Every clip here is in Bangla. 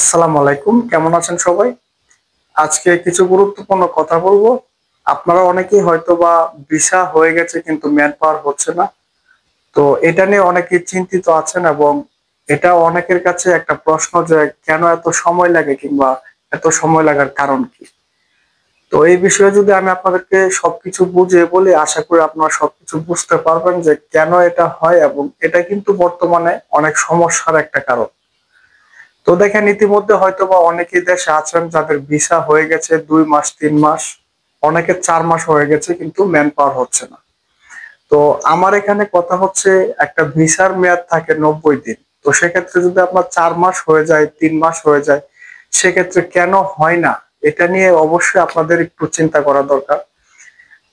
আসসালামু আলাইকুম, কেমন আছেন সবাই? আজকে কিছু গুরুত্বপূর্ণ কথা বলবো। আপনারা অনেকেই হয়তোবা ভিসা হয়ে গেছে কিন্তু ম্যান পাওয়ার হচ্ছে না। তো এটা নিয়ে অনেকেই চিন্তিত আছেন এবং এটা অনেকের কাছে একটা প্রশ্ন যে কেন এত সময় লাগে কিংবা এত সময় লাগার কারণ কি? তো এই বিষয়ে যদি আমি আপনাদেরকে সবকিছু বুঝিয়ে বলি, আশা করি আপনারা সবকিছু বুঝতে পারবেন যে কেন এটা হয় এবং এটা কিন্তু বর্তমানে অনেক সমস্যার একটা কারণ। তো দেখেন, ইতিমধ্যে হয়তোবা অনেকেই দেশে আছেন যাদের ভিসা হয়ে গেছে ২ মাস ৩ মাস, অনেকের ৪ মাস হয়ে গেছে কিন্তু ম্যান পাওয়ার হচ্ছে না। তো আমার এখানে কথা হচ্ছে, একটা ভিসার মেয়াদ থাকে ৯০ দিন। তো সেক্ষেত্রে যদি আপনার ৪ মাস হয়ে যায়, ৩ মাস হয়ে যায়, সেক্ষেত্রে কেন হয় না? এটা নিয়ে অবশ্যই আপনাদের একটু চিন্তা করা দরকার।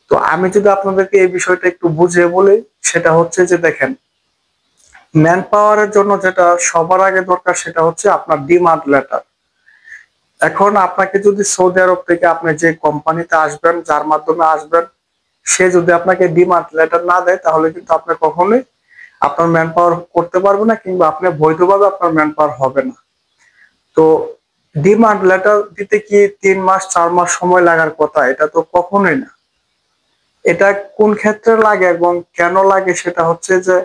তো আমি যদি আপনাদেরকে এই বিষয়টা একটু বুঝিয়ে বলি, সেটা হচ্ছে যে দেখেন, ম্যান পাওয়ারের জন্য যেটা সবার আগে দরকার সেটা হচ্ছে আপনার ডিমান্ড লেটার। এখন আপনাকে যদি সৌদি আরব থেকে আপনি যে কোম্পানিতে আসবেন, যার মাধ্যমে আসবেন, সে যদি আপনাকে ডিমান্ড লেটার না দেয় তাহলে কিন্তু আপনি কখনোই আপনার ম্যান পাওয়ার করতে পারবেন না কিংবা আপনি বৈধভাবে আপনার ম্যান পাওয়ার হবে না। তো ডিমান্ড লেটার দিতে কি ৩ মাস ৪ মাস সময় লাগার কথা? এটা তো কখনোই না। এটা কোন ক্ষেত্রে লাগে এবং কেন লাগে সেটা হচ্ছে যে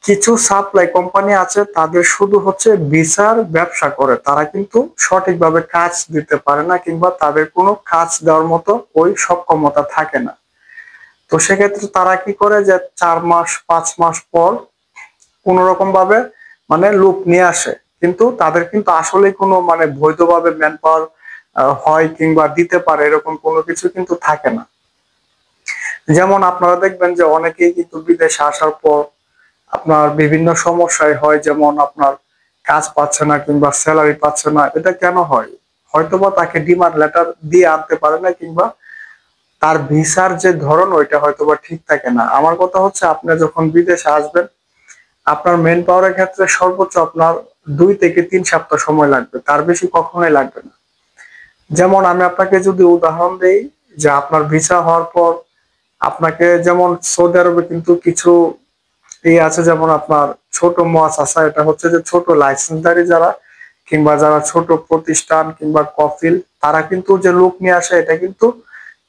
কিছু সাপ্লাই কোম্পানি আছে, তাদের শুধু হচ্ছে ভিসার ব্যবসা করে, তারা কিন্তু সঠিকভাবে কাজ দিতে পারে না কিংবা তাদের কোনো কাজ দেওয়ার মতো ওই সক্ষমতা থাকে না। তো সেক্ষেত্রে তারা কি করে যে ৪ মাস ৫ মাস পর কোন রকম ভাবে লোক নিয়ে আসে, কিন্তু তাদের কিন্তু আসলে কোনো বৈধভাবে ম্যান পাওয়ার হয় কিংবা দিতে পারে এরকম কোনো কিছু কিন্তু থাকে না। যেমন আপনারা দেখবেন যে অনেকেই কিন্তু বিদেশে আসার পর আপনার বিভিন্ন সমস্যায় হয়, যেমন আপনার কাজ পাচ্ছে না কিংবা স্যালারি পাচ্ছে না। এটা কেন হয়? হয়তোবা তাকে ডিমান্ড লেটার দিয়ে আনতে পারে না কিংবা তার ভিসার যে ধরন ওইটা হয়তোবা ঠিক থাকে না। আমার কথা হচ্ছে, আপনি যখন বিদেশে আসবেন, আপনার মেন পাওয়ারের ক্ষেত্রে সর্বোচ্চ আপনার ২ থেকে ৩ সপ্তাহ সময় লাগবে। তার বেশি কখনোই লাগবে না। যেমন আমি আপনাকে যদি উদাহরণ দেই, যে আপনার ভিসা হওয়ার পর আপনাকে, যেমন সৌদি আরবে কিন্তু কিছু আছে, যেমন আপনার ছোট মুআসাসা, এটা হচ্ছে যে ছোট লাইসেন্সধারী যারা কিংবা যারা ছোট প্রতিষ্ঠান কিংবা কফিল, তারা কিন্তু যে লোক নিয়ে আসে, এটা কিন্তু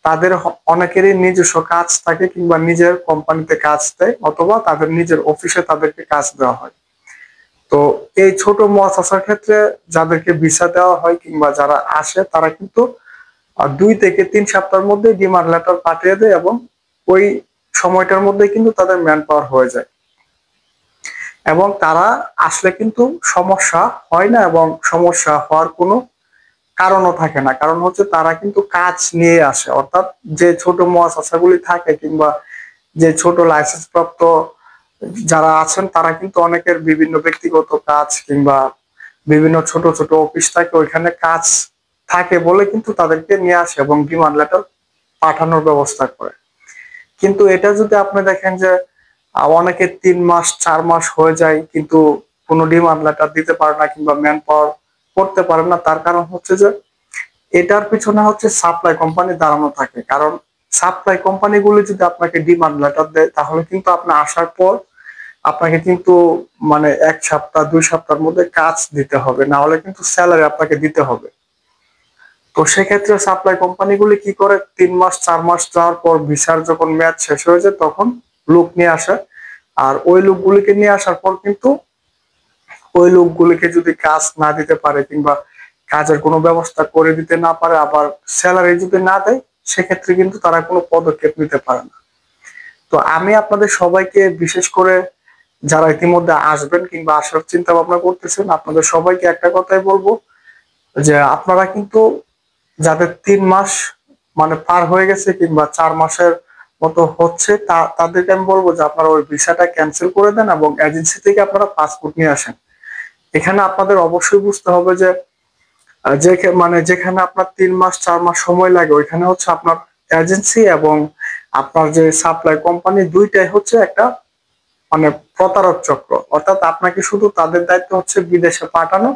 তাদের অনেকেরই নিজস্ব কাজ থাকে কিংবা নিজের কোম্পানিতে কাজ দেয় অথবা তাদের নিজের অফিসে তাদেরকে কাজ দেওয়া হয়। তো এই ছোট মুআসাসার ক্ষেত্রে যাদেরকে ভিসা দেওয়া হয় কিংবা যারা আসে, তারা কিন্তু ২ থেকে ৩ সপ্তাহের মধ্যে ডিমান্ড লেটার পাঠিয়ে দেয় এবং ওই সময়টার মধ্যে কিন্তু তাদের ম্যান পাওয়ার হয়ে যায় এবং তারা আসলে কিন্তু সমস্যা হয় না এবং সমস্যা হওয়ার কোনো কারণও থাকে না। কারণ হচ্ছে তারা কিন্তু কাজ নিয়ে আসে, অর্থাৎ যে ছোট মুআসাসাগুলি থাকে কিংবা যে ছোট লাইসেন্স প্রাপ্ত যারা আছেন, তারা কিন্তু অনেকের বিভিন্ন ব্যক্তিগত কাজ কিংবা বিভিন্ন ছোট ছোট অফিস থাকে, ওইখানে কাজ থাকে বলে কিন্তু তাদেরকে নিয়ে আসে এবং ডিমান্ড লেটার পাঠানোর ব্যবস্থা করে। কিন্তু এটা যদি আপনি দেখেন যে অনেকে ৩ মাস ৪ মাস হয়ে যায় কিন্তু কোনো ডিমান্ড লেটার দিতে পারে না কিংবা ম্যান পাওয়ার করতে পারে না, তার কারণ হচ্ছে যে এটার পিছনে হচ্ছে সাপ্লাই কোম্পানি দাঁড়ানো থাকে। কারণ সাপ্লাই কোম্পানিগুলো যদি আপনাকে ডিমান্ড লেটার দেয় তাহলে কিন্তু আপনি আসার পর আপনাকে কিন্তু ১ সপ্তাহ ২ সপ্তাহের মধ্যে কাজ দিতে হবে, না হলে কিন্তু স্যালারি আপনাকে দিতে হবে। তো সেক্ষেত্রে সাপ্লাই কোম্পানিগুলি কি করে, ৩ মাস ৪ মাস যাওয়ার পর ভিসার যখন মেয়াদ শেষ হয়ে যায় তখন লোক নিয়ে আসে। আর ওই লোকগুলিকে নিয়ে আসার পর কিন্তু ওই লোকগুলিকে যদি কাজ না দিতে পারে কিংবা কাজের কোনো ব্যবস্থা করে দিতে না পারে, আবার স্যালারি যদি না দেয়, সেক্ষেত্রে কিন্তু তারা কোনো পদক্ষেপ নিতে পারে না। তো আমি আপনাদের সবাইকে, বিশেষ করে যারা ইতিমধ্যে আসবেন কিংবা আসার চিন্তা ভাবনা করতেছেন, আপনাদের সবাইকে একটা কথাই বলবো, যে আপনারা কিন্তু যাদের ৩ মাস পার হয়ে গেছে কিংবা ৪ মাসের মতো হচ্ছে, তাদেরকে আমি বলবো যে আপনারা ওই ভিসাটা ক্যানসেল করে দেন এবং এজেন্সি থেকে আপনারা পাসপোর্ট নিয়ে আসেন। এখানে আপনাদের অবশ্যই বুঝতে হবে যে যেখানে আপনার ৩ মাস ৪ মাস সময় লাগে, ওইখানে হচ্ছে আপনার এজেন্সি এবং আপনার যে সাপ্লাই কোম্পানি, দুইটাই হচ্ছে একটা প্রতারক চক্র। অর্থাৎ আপনাকে শুধু তাদের দায়িত্ব হচ্ছে বিদেশে পাঠানো,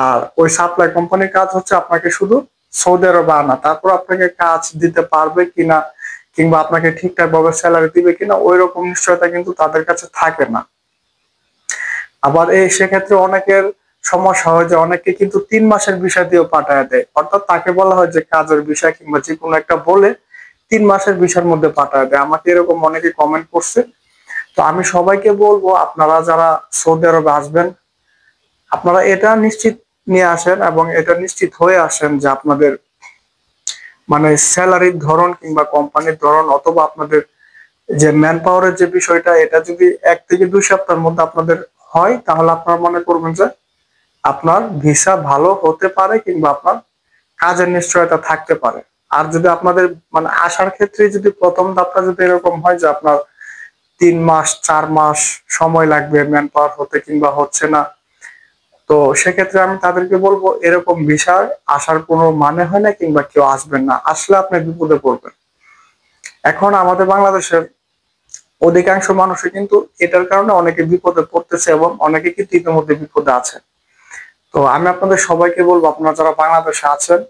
আর ওই সাপ্লাই কোম্পানির কাজ হচ্ছে আপনাকে শুধু সৌদি আরবে আনা। তারপর আপনাকে কাজ দিতে পারবে কিনা কিংবা আপনাকে ঠিকঠাক ভাবে স্যালারি দিবে কিনা, ওই রকম নিশ্চয়তা কিন্তু তাদের কাছে থাকে না। আবার সেক্ষেত্রে অনেকের সমস্যা হয় যে অনেকে কিন্তু 3 মাসের ভিসা দিয়েও পাঠায় দেয়, অর্থাৎ তাকে বলা হয় যে কাজের ভিসা কিংবা যে কোনো একটা বলে 3 মাসের ভিসার মধ্যে পাঠায় দেয়। আমাকে এরকম অনেকে কমেন্ট করছে। তো আমি সবাইকে বলবো, আপনারা যারা সৌদি আরবে আসবেন, আপনারা এটা নিশ্চিত নিয়ে আসেন এবং এটা নিশ্চিত হয়ে আসেন যে আপনাদের মানে স্যালারির ধরন কিংবা কোম্পানির ধরন অথবা আপনাদের যে ম্যান পাওয়ারের যে বিষয়টা, এটা যদি 1 থেকে 2 সপ্তাহের মধ্যে আপনাদের হয়, তাহলে আপনারা মনে করবেন যে আপনার ভিসা ভালো হতে পারে কিংবা আপনার কাজের নিশ্চয়তা থাকতে পারে। আর যদি আপনাদের মানে আসার ক্ষেত্রে যদি প্রথম ধাপটা যদি এরকম হয় যে আপনার 3 মাস 4 মাস সময় লাগবে ম্যান পাওয়ার হতে কিংবা হচ্ছে না, তো সেক্ষেত্রে আমি তাদেরকে বলবো এরকম ভিসায় আসার কোনো মানে হয় না কিংবা কেউ আসবেন না, আসলে আপনি বিপদে পড়বেন। এখন আমাদের বাংলাদেশের অধিকাংশ মানুষই কিন্তু এটার কারণে অনেকে বিপদে পড়তেছে এবং অনেকে কিন্তু ইতিমধ্যে বিপদে আছে। তো আমি আপনাদের সবাইকে বলবো, আপনারা যারা বাংলাদেশে আছেন,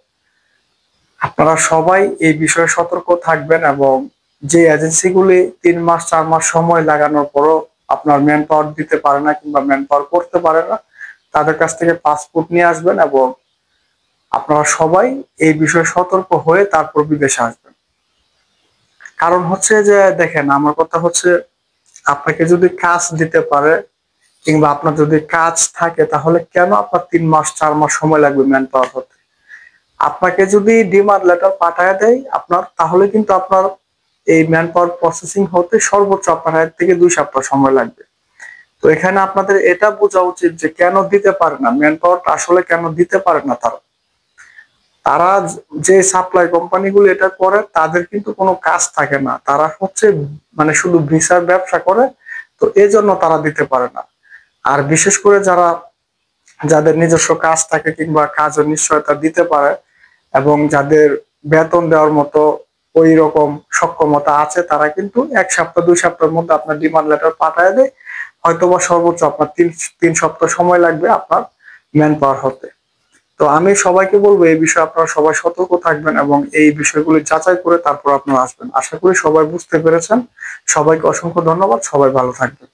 আপনারা সবাই এই বিষয়ে সতর্ক থাকবেন এবং যে এজেন্সিগুলি 3 মাস 4 মাস সময় লাগানোর পরও আপনার ম্যান পাওয়ার দিতে পারে না কিংবা ম্যান পাওয়ার করতে পারে না, তাদের কাছ থেকে পাসপোর্ট নিয়ে আসবেন এবং আপনারা সবাই এই বিষয়ে সতর্ক হয়ে তারপর বিদেশে আসবেন। কারণ হচ্ছে যে দেখেন, আমার কথা হচ্ছে, আপনাকে যদি কাজ দিতে পারে কিংবা আপনার যদি কাজ থাকে, তাহলে কেন আপনার 3 মাস 4 মাস সময় লাগবে ম্যান পাওয়ার হতে? আপনাকে যদি ডিমান্ড লেটার পাঠায় দেয় আপনার, তাহলে কিন্তু আপনার এই ম্যান পাওয়ার প্রসেসিং হতে সর্বোচ্চ আপনার 1 থেকে 2 সপ্তাহ সময় লাগবে। তো এখানে আপনাদের এটা বোঝা উচিত যে কেন দিতে পারে না, ম্যান পাওয়ারটা আসলে কেন দিতে পারে না তারা। তারা যে সাপ্লাই কোম্পানিগুলো এটা করে, তাদের কিন্তু কোনো কাজ থাকে না, তারা হচ্ছে মানে শুধু ভিসার ব্যবসা করে। তো এই জন্য তারা দিতে পারে না। আর বিশেষ করে যাদের নিজস্ব কাজ থাকে কিংবা কাজের নিশ্চয়তা দিতে পারে এবং যাদের বেতন দেওয়ার মতো ওই রকম সক্ষমতা আছে, তারা কিন্তু 1 সপ্তাহ 2 সপ্তাহের মধ্যে আপনার ডিমান্ড লেটার পাঠায় দেয়। হয়তোবা সর্বোচ্চ আপনার তিন সপ্তাহ সময় লাগবে আপনার ম্যান পাওয়ার হতে। তো আমি সবাইকে বলবো এই বিষয়ে আপনারা সবাই সতর্ক থাকবেন এবং এই বিষয়গুলি যাচাই করে তারপর আপনারা আসবেন। আশা করি সবাই বুঝতে পেরেছেন। সবাইকে অসংখ্য ধন্যবাদ। সবাই ভালো থাকবেন।